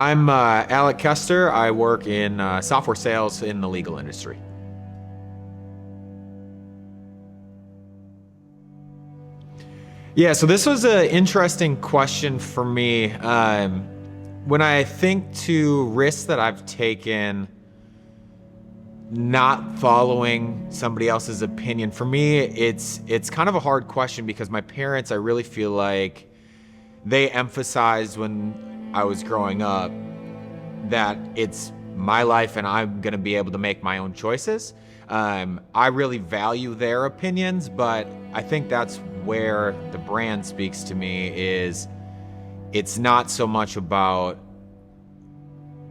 I'm Alec Kester. I work in software sales in the legal industry. Yeah, so this was an interesting question for me. When I think to risks that I've taken not following somebody else's opinion, for me, it's kind of a hard question because my parents, I really feel like they emphasized when I was growing up that it's my life and I'm gonna be able to make my own choices. I really value their opinions, but I think that's where the brand speaks to me is it's not so much about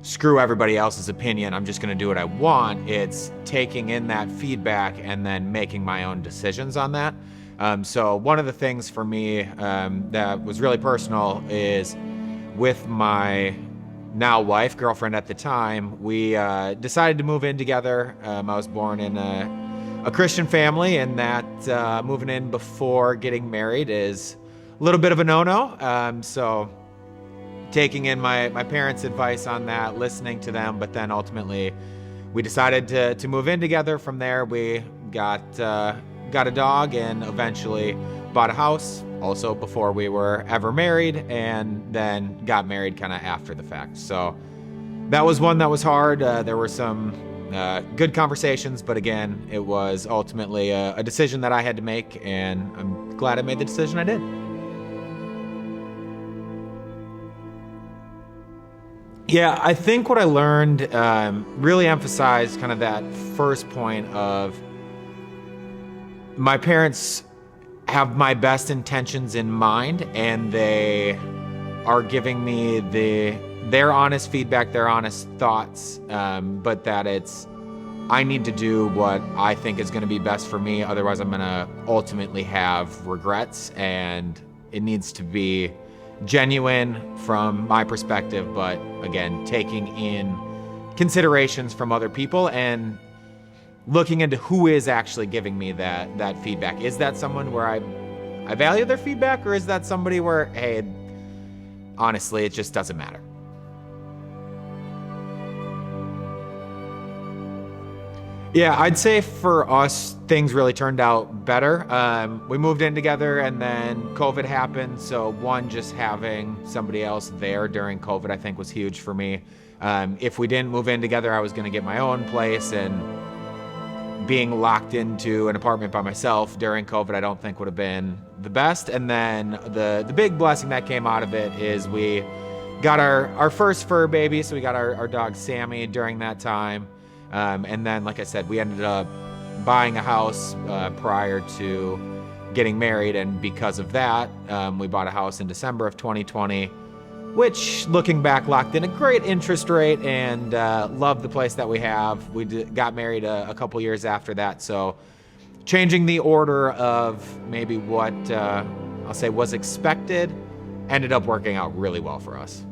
screw everybody else's opinion, I'm just gonna do what I want. It's taking in that feedback and then making my own decisions on that. So one of the things for me that was really personal is with my now wife, girlfriend at the time, we decided to move in together. I was born in a Christian family, and that moving in before getting married is a little bit of a no-no. So taking in my parents' advice on that, listening to them, but then ultimately we decided to move in together. From there, we got a dog and eventually bought a house, also before we were ever married, and then got married kind of after the fact. So that was one that was hard. There were some good conversations, but again, it was ultimately a decision that I had to make, and I'm glad I made the decision I did. Yeah, I think what I learned really emphasized kind of that first point of my parents have my best intentions in mind, and they are giving me their honest feedback, their honest thoughts, but that I need to do what I think is going to be best for me. Otherwise, I'm going to ultimately have regrets, and it needs to be genuine from my perspective, but again, taking in considerations from other people and looking into who is actually giving me that feedback. Is that someone where I value their feedback, or is that somebody where, hey, honestly, it just doesn't matter? Yeah, I'd say for us, things really turned out better. We moved in together and then COVID happened. So one, just having somebody else there during COVID, I think was huge for me. If we didn't move in together, I was gonna get my own place, and being locked into an apartment by myself during COVID, I don't think would have been the best. And then the big blessing that came out of it is we got our first fur baby. So we got our dog Sammy during that time. And then, like I said, we ended up buying a house prior to getting married. And because of that, we bought a house in December of 2020, which, looking back, locked in a great interest rate, and loved the place that we have. We got married a couple years after that. So changing the order of maybe what I'll say was expected ended up working out really well for us.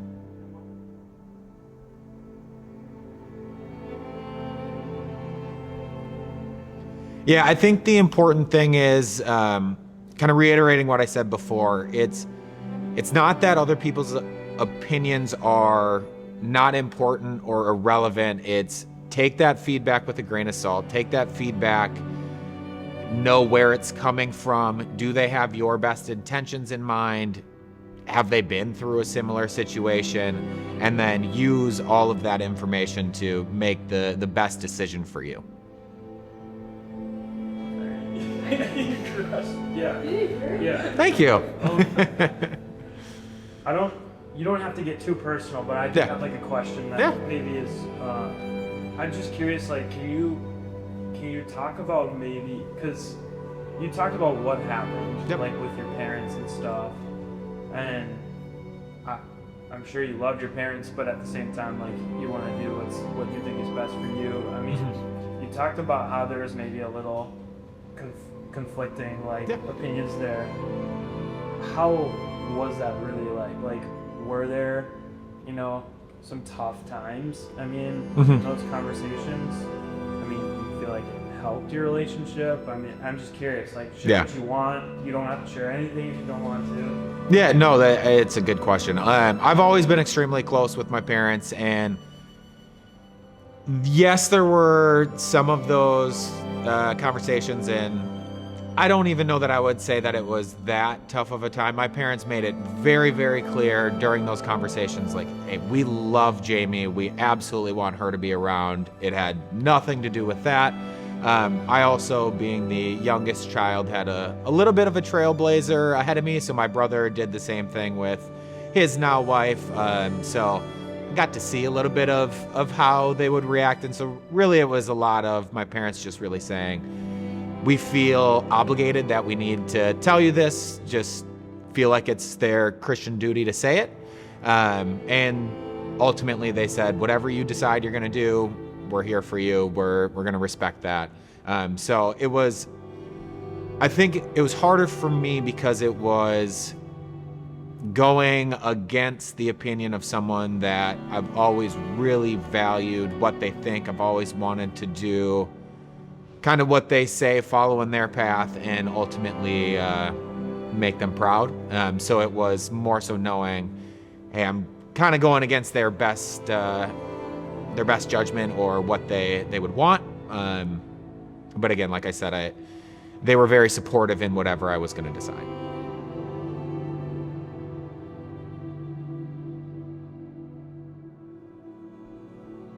Yeah, I think the important thing is kind of reiterating what I said before. It's not that other people's opinions are not important or irrelevant. It's take that feedback with a grain of salt. Take that feedback, know where it's coming from. Do they have your best intentions in mind? Have they been through a similar situation? And then use all of that information to make the best decision for you. Yeah. Yeah. Thank you. You don't have to get too personal, but I do have like a question that maybe is, I'm just curious, like, can you talk about maybe, because you talked about what happened, like with your parents and stuff, and I'm sure you loved your parents, but at the same time, like, you want to do what you think is best for you. I mean, you talked about how there was maybe a little conflicting opinions there. How was that really like? Like, were there, some tough times? I mean, in those conversations, I mean, you feel like it helped your relationship? I mean, I'm just curious. Like, share what you want. You don't have to share anything if you don't want to. Yeah, no, it's a good question. I've always been extremely close with my parents, and yes, there were some of those conversations, and I don't even know that I would say that it was that tough of a time. My parents made it very, very clear during those conversations, like, hey, we love Jamie. We absolutely want her to be around. It had nothing to do with that. I also, being the youngest child, had a little bit of a trailblazer ahead of me, so my brother did the same thing with his now wife. So I got to see a little bit of how they would react, and so really it was a lot of my parents just really saying, we feel obligated that we need to tell you this, just feel like it's their Christian duty to say it. And ultimately they said, whatever you decide you're gonna do, we're here for you. We're gonna respect that. So I think it was harder for me because it was going against the opinion of someone that I've always really valued what they think. I've always wanted to do kind of what they say, follow in their path, and ultimately make them proud. So it was more so knowing, hey, I'm kind of going against their best judgment or what they would want. But again, like I said, they were very supportive in whatever I was going to decide.